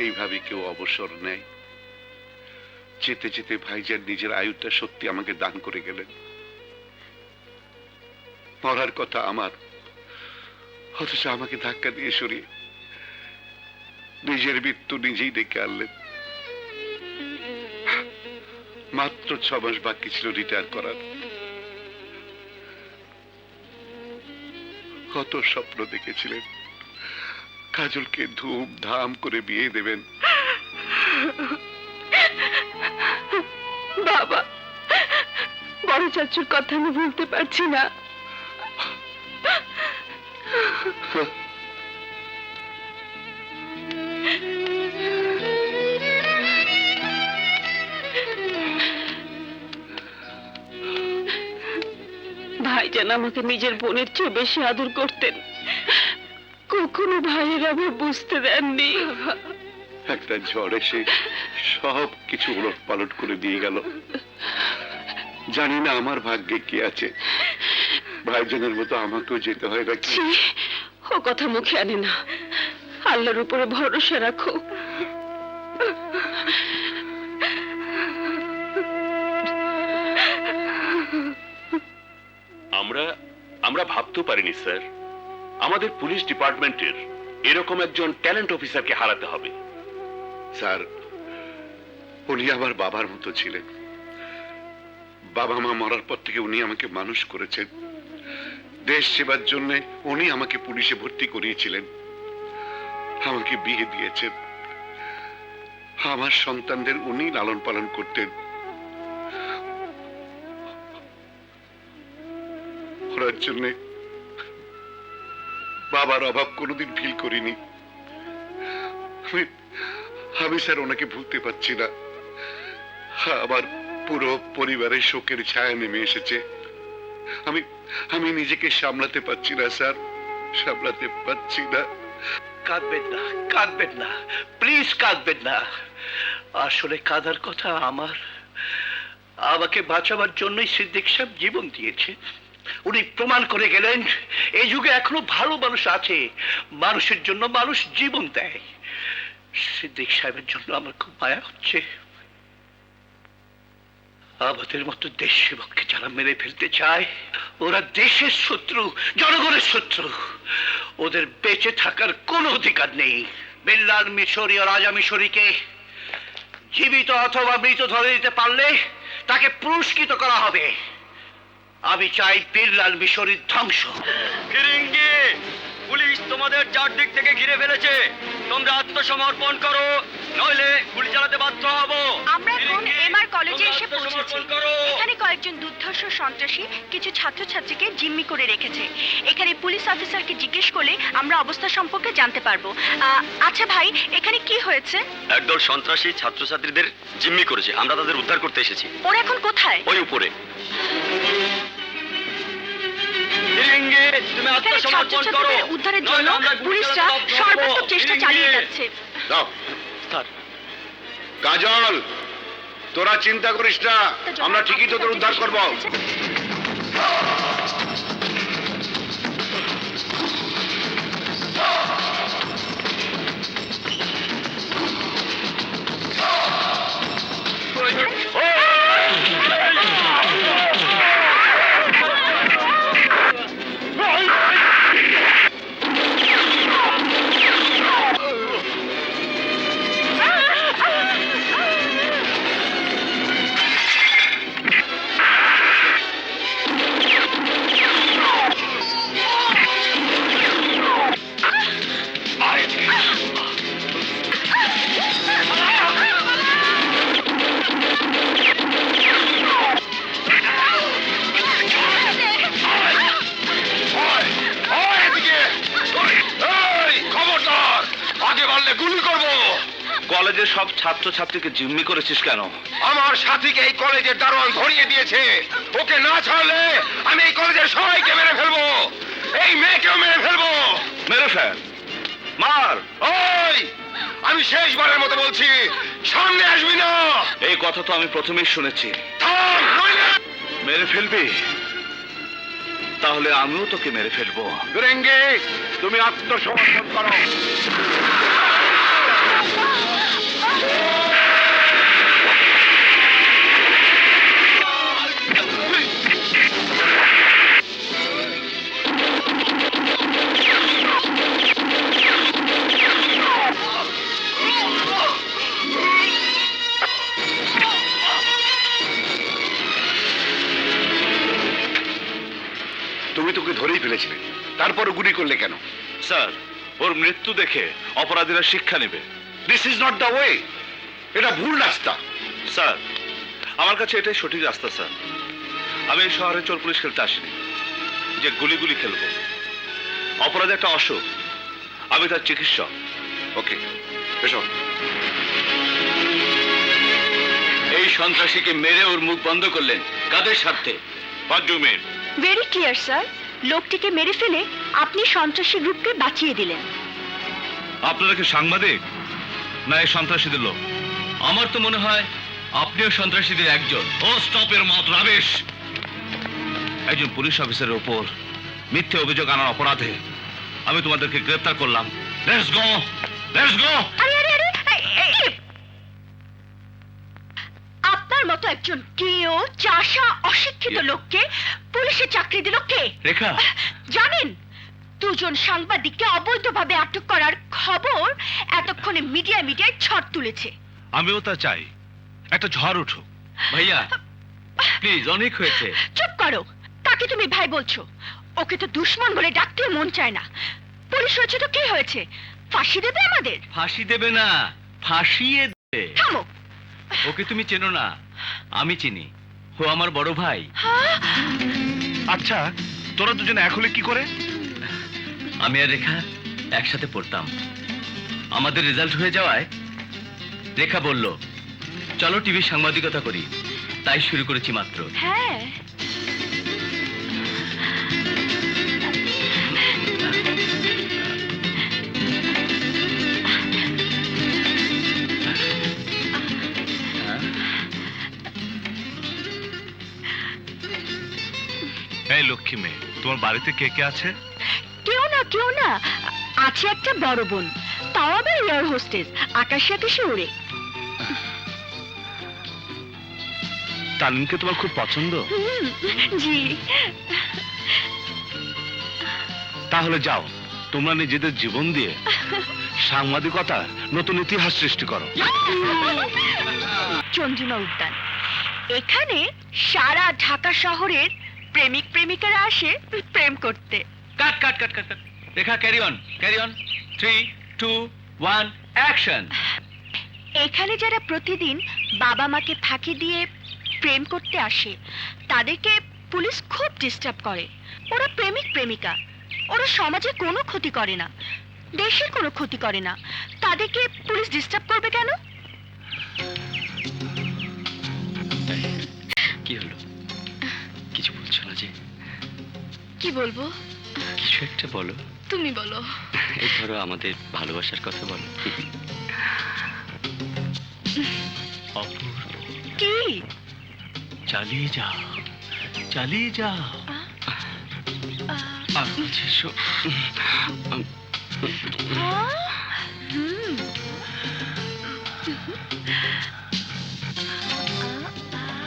এইভাবে কেউ অবসর নেয়? যেতে যেতে ভাইজান নিজের আয়ুটা সত্যি আমাকে দান করে গেলেন। মরার কথা আমার, অথচ আমাকে ধাক্কা দিয়ে সরিয়ে নিজের মৃত্যু নিজেই ডেকে আনলেন। মাত্র 6 মাস বাকি ছিল রিটায়ার করার। কত স্বপ্ন দেখেছিলেন কাজলকে ধুমধাম করে বিয়ে দেবেন। বাবা, বড় চাচুর কথা আমি ভুলতে পারছি না। ভাইজান আমাকে নিজের বোনের চেয়ে বেশি আদর করতেন। কখনো ভাইয়ের আমার বুঝতে দেননি। একটা ঝড় এসে সব কিছু উলট পালট করে দিয়ে গেল। জানি না আমার ভাগ্যে কি আছে, ভাইজানের মতো আমাকেও যেতে হয় নাকি। ও কথা মুখে আনে না, আল্লাহর উপরে ভরসা রাখো। আমরা ভাবতেও পারিনি স্যার, আমাদের পুলিশ ডিপার্টমেন্টের এরকম একজন ট্যালেন্ট অফিসারকে হারাতে হবে। স্যার, উনি আমার বাবার মতো ছিলেন। বাবা মা মরার পর থেকে উনি আমাকে মানুষ করেছেন। দেশ সেবার জন্য উনি আমাকে পুলিশে ভর্তি করিয়েছিলেন, আমাকে বিয়ে দিয়েছেন। আমার সন্তানদের উনি লালন পালন করতেন। ওনার জন্য বাবার অভাব কোনোদিন ফিল করিনি। আমি স্যার ওনাকে ভুলতে পারছি না। আমার পুরো পরিবারের শোকের ছায়া নেমে এসেছে। আমি নিজেকে সামলাতে পারছি না স্যার, সামলাতে পারছি না। কাঁদবেন না, কাঁদবেন না, প্লিজ কাঁদবেন না। আসলে কাঁদার কথা আমার। আমাকে বাঁচাবার জন্যই সিদ্দিক সাহেব জীবন দিয়েছে। উনি প্রমাণ করে গেলেন এই যুগে এখনো ভালো মানুষ আছে, মানুষের জন্য মানুষ জীবন দেয়। সিদ্দিক সাহেবের জন্য আমার খুব মায়া হচ্ছে। আমাদের মতো দেশ সেবককে যারা মেরে ফেলতে চায়, ওরা দেশের শত্রু, জনগণের শত্রু। ওদের বেঁচে থাকার কোনো অধিকার নেই। বিল্লাল মিশরি ও রাজা মিশরিকে জীবিত অথবা মৃত ধরে দিতে পারলে তাকে পুরস্কৃত করা হবে। আমি চাই বিল্লাল মিশরির ধ্বংস। ফিরিঙ্গি, পুলিশ তোমাদের চারদিক থেকে ঘিরে ফেলেছে। তোমরা আত্মসমর্পণ করো, নইলে গুলি চালাতে বাধ্য হব। আমরা এখন এমআর কলেজে এসে পৌঁছেছি। এখানে কয়েকজন দুর্ধর্ষ সন্ত্রাসী কিছু ছাত্রছাত্রীকে জিম্মি করে রেখেছে। এখানে পুলিশ অফিসারকে জিজ্ঞেস করলে আমরা অবস্থা সম্পর্কে জানতে পারবো। আচ্ছা ভাই, এখানে কি হয়েছে? একদল সন্ত্রাসী ছাত্রছাত্রীদের জিম্মি করেছে, আমরা তাদের উদ্ধার করতে এসেছি। ওরা এখন কোথায়? ওই উপরে। তুমি আত্মসমর্পণ করো। উদ্ধারের জন্য পুলিশরা সর্বাত্মক চেষ্টা চালিয়ে যাচ্ছে। কাজল, তোরা চিন্তা করিস না, আমরা ঠিকই তোদের উদ্ধার করবো। কলেজের সব ছাত্রছাত্রীকে জিম্মি করেছিস কেন? আমার সাথীকে এই কলেজের দারোয়ান ধরিয়ে দিয়েছে। ওকে না ছাড়লে আমি এই কলেজের সবাইকে মেরে ফেলবো, এই মেয়েকেও মেরে ফেলবো। মেরে ফেল, মার। ওই, আমি শেষবারের মতো বলছি, সামনে আসবি না। এই কথা তো আমি প্রথমেই শুনেছি। থাম, নইলে মেরে ফেলবি? তাহলে আমিও তোকে মেরে ফেলবো। ফিরিঙ্গি, তুমি আত্মসমর্পণ করো। তারপরে গুলি করলে কেন? স্যার, ওর মৃত্যু দেখে অপরাধীরা শিক্ষা নেবে। This is not the way. এটা ভুল রাস্তা। স্যার, আমার কাছে এটাই সঠিক রাস্তা স্যার। আমি এই শহরে চোর পুলিশ খেলতে আসিনি যে গুলি গুলি খেলবো। অপরাধ একটা অসুখ, আমি তার চিকিৎসক। ওকে, এসো। এই সন্ত্রাসীকে মেরে ওর মুখ বন্ধ করলেন কাদের স্বার্থে? ভেরি ক্লিয়ার স্যার, লোকটিকে মেরে ফেলে আপনি সন্ত্রাসী গ্রুপকে বাঁচিয়ে দিলেন। আপনারা কি সাংবাদিক না এই সন্ত্রাসীদের লোক? আমার তো মনে হয় আপনিও সন্ত্রাসীদের একজন। ও স্টপের মাত্র আবেশ। একজন পুলিশ অফিসারের উপর মিথ্যে অভিযোগ আনার অপরাধে আমি তোমাদেরকে গ্রেফতার করলাম। Let's go, let's go. আরে আরে আরে আপনার মতো একজন কেও চাষা অশিক্ষিত লোককে পুলিশে চাকরি দিল কে? রেখা, জানেন, দুজন সাংবাদিককে অবৈধভাবে আটক করার খবর এতক্ষণে মিডিয়ায় ঝড় তুলেছে। আমিও তা চাই, একটা ঝড় উঠুক। ভাইয়া প্লিজ, অনেক হয়েছে। চুপ করো। তাকে তুমি ভাই বলছো? ওকে তো দুশ্মন বলে ডাকতেও মন চায় না। পুলিশ হয়েছে তো কি হয়েছে? ফাঁসি দেবে আমাদের? ফাঁসি দেবে না, ফাঁসিয়ে দেবে। থামো। ওকে তুমি চেনো না, আমি চিনি। ও আমার বড় ভাই। হ্যাঁ? আচ্ছা, তোরা দুজন এক হলে কি করে? আমি আর রেখা একসাথে পড়তাম। আমাদের রেজাল্ট হয়ে যাওয়ায় রেখা বলল, চলো টিভির সাংবাদিকতা করি। তাই শুরু করেছি মাত্র। হ্যাঁ। এই লক্ষ্মী মেয়ে, তোমার বাড়িতে কে কে আছে? কেউ না, আছে একটা বড় বোন, তাও আবার এয়ার হোস্টেস, আকাশে উড়ে। তালিমকে তোমার খুব পছন্দ? জি। তাহলে যাও, তোমরা নিজেদের জীবন দিয়ে সাংবাদিকতার নতুন ইতিহাস সৃষ্টি করো। চন্দ্রিমা উদ্যান, এখানে সারা ঢাকা শহরের প্রেমিক প্রেমিকারা আসে প্রেম করতে। Cut cut cut cut cut. Rekha, carry on, carry on. 3, 2, 1, action. এখানে যারা প্রতিদিন বাবা মাকে ফাঁকি দিয়ে প্রেম করতে আসে, তাদেরকে পুলিশ খুব ডিস্টার্ব করে। ওরা প্রেমিক প্রেমিকা, ওরা সমাজে কোনো ক্ষতি করে না, দেশের কোনো ক্ষতি করে না। তাদেরকে পুলিশ ডিস্টার্ব করবে কেন? কি হলো? কিছু বলছো না যে? কি বলবো? কিছু একটা বলো। তুমি বলো। এই ধরো, আমাদের ভালোবাসার কথা বলো। অপূর্ব, কি? চালিয়ে যাও, চালিয়ে যাও। আর বলছি, হুম।